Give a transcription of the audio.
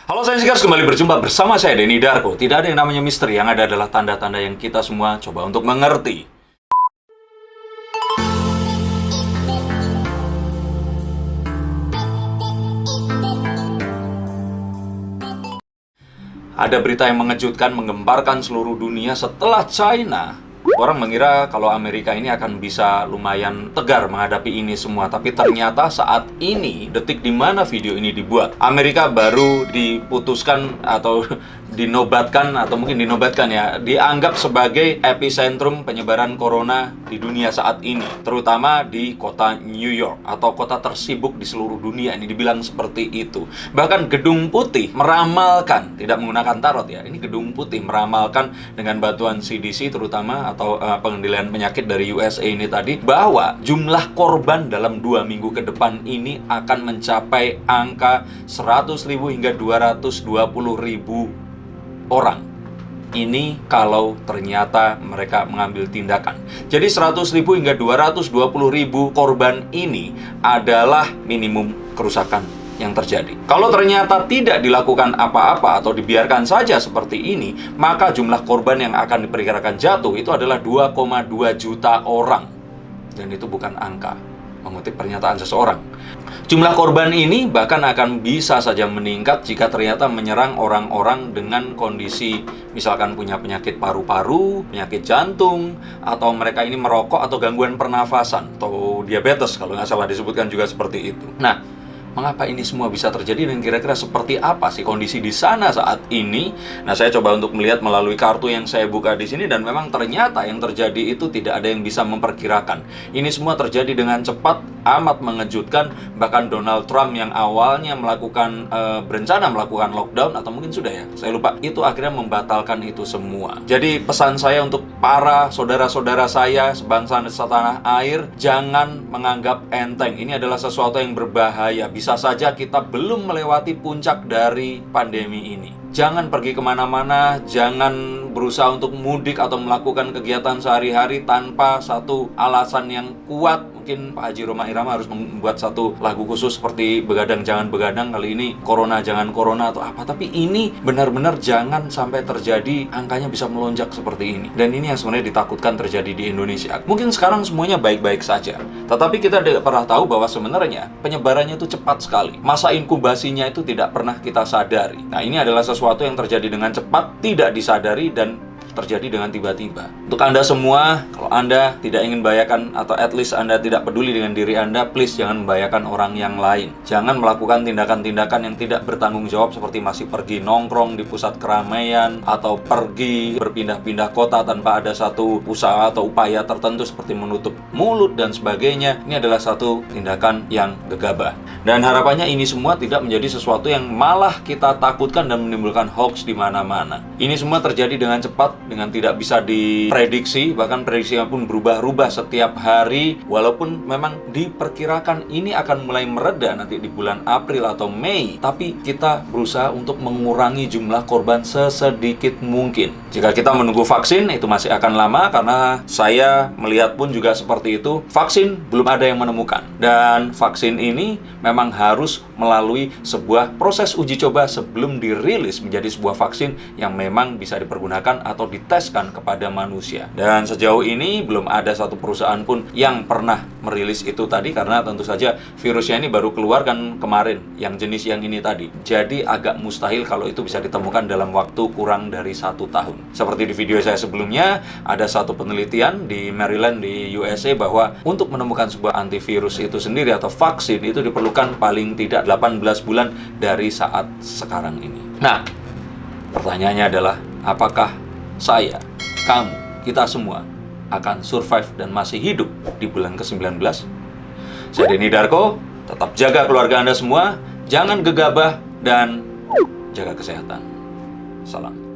Halo Sainsikers, kembali berjumpa bersama saya Denny Darko. Tidak ada yang namanya misteri, yang ada adalah tanda-tanda yang kita semua coba untuk mengerti. Ada berita yang mengejutkan, menggemparkan seluruh dunia setelah China. Orang mengira kalau Amerika ini akan bisa lumayan tegar menghadapi ini semua. Tapi ternyata saat ini, detik di mana video ini dibuat, Amerika baru diputuskan atau dinobatkan, atau mungkin dinobatkan ya, dianggap sebagai epicentrum penyebaran corona di dunia saat ini. Terutama di kota New York, atau kota tersibuk di seluruh dunia. Ini dibilang seperti itu. Bahkan Gedung Putih meramalkan, tidak menggunakan tarot ya, ini Gedung Putih meramalkan dengan bantuan CDC terutama, atau pengendalian penyakit dari USA ini tadi, bahwa jumlah korban dalam 2 minggu ke depan ini akan mencapai angka 100.000 hingga 220.000 orang. Ini kalau ternyata mereka mengambil tindakan. Jadi 100.000 hingga 220.000 korban ini adalah minimum kerusakan yang terjadi. Kalau ternyata tidak dilakukan apa-apa atau dibiarkan saja seperti ini, maka jumlah korban yang akan diperkirakan jatuh itu adalah 2,2 juta orang. Dan itu bukan angka, mengutip pernyataan seseorang. Jumlah korban ini bahkan akan bisa saja meningkat jika ternyata menyerang orang-orang dengan kondisi misalkan punya penyakit paru-paru, penyakit jantung, atau mereka ini merokok atau gangguan pernafasan, atau diabetes kalau nggak salah disebutkan juga seperti itu. Nah, mengapa ini semua bisa terjadi dan kira-kira seperti apa sih kondisi di sana saat ini? Nah, saya coba untuk melihat melalui kartu yang saya buka di sini, dan memang ternyata yang terjadi itu tidak ada yang bisa memperkirakan. Ini semua terjadi dengan cepat, amat mengejutkan. Bahkan Donald Trump yang awalnya berencana melakukan lockdown, atau mungkin sudah ya, saya lupa, itu akhirnya membatalkan itu semua. Jadi pesan saya untuk para saudara-saudara saya sebangsa dan setanah air, jangan menganggap enteng. Ini adalah sesuatu yang berbahaya. Bisa saja kita belum melewati puncak dari pandemi ini. Jangan pergi kemana-mana, jangan berusaha untuk mudik atau melakukan kegiatan sehari-hari tanpa satu alasan yang kuat. Mungkin Pak Haji Roma Irama harus membuat satu lagu khusus seperti Begadang Jangan Begadang, kali ini Corona Jangan Corona atau apa. Tapi ini benar-benar jangan sampai terjadi, angkanya bisa melonjak seperti ini. Dan ini yang sebenarnya ditakutkan terjadi di Indonesia. Mungkin sekarang semuanya baik-baik saja, tetapi kita tidak pernah tahu bahwa sebenarnya penyebarannya itu cepat sekali. Masa inkubasinya itu tidak pernah kita sadari. Nah, ini adalah sesuatu yang terjadi dengan cepat, tidak disadari, dan terjadi dengan tiba-tiba. Untuk Anda semua, kalau Anda tidak ingin membahayakan, atau at least Anda tidak peduli dengan diri Anda, please jangan membahayakan orang yang lain. Jangan melakukan tindakan-tindakan yang tidak bertanggung jawab, seperti masih pergi nongkrong di pusat keramaian, atau pergi berpindah-pindah kota tanpa ada satu usaha atau upaya tertentu seperti menutup mulut dan sebagainya. Ini adalah satu tindakan yang gegabah. Dan harapannya ini semua tidak menjadi sesuatu yang malah kita takutkan dan menimbulkan hoax di mana-mana. Ini semua terjadi dengan cepat, dengan tidak bisa diprediksi, bahkan prediksinya pun berubah-ubah setiap hari. Walaupun memang diperkirakan ini akan mulai mereda nanti di bulan April atau Mei, tapi kita berusaha untuk mengurangi jumlah korban sesedikit mungkin. Jika kita menunggu vaksin, itu masih akan lama, karena saya melihat pun juga seperti itu. Vaksin belum ada yang menemukan, dan vaksin ini memang harus melalui sebuah proses uji coba sebelum dirilis menjadi sebuah vaksin yang memang bisa dipergunakan atau diteskan kepada manusia. Dan sejauh ini belum ada satu perusahaan pun yang pernah merilis itu tadi, karena tentu saja virusnya ini baru keluar kan kemarin, yang jenis yang ini tadi. Jadi agak mustahil kalau itu bisa ditemukan dalam waktu kurang dari 1 tahun. Seperti di video saya sebelumnya, ada satu penelitian di Maryland di USA bahwa untuk menemukan sebuah antivirus itu sendiri atau vaksin itu diperlukan paling tidak 18 bulan dari saat sekarang ini. Nah, pertanyaannya adalah, apakah saya, kamu, kita semua akan survive dan masih hidup di bulan ke-19? Saya Denny Darko, tetap jaga keluarga Anda semua, jangan gegabah, dan jaga kesehatan. Salam.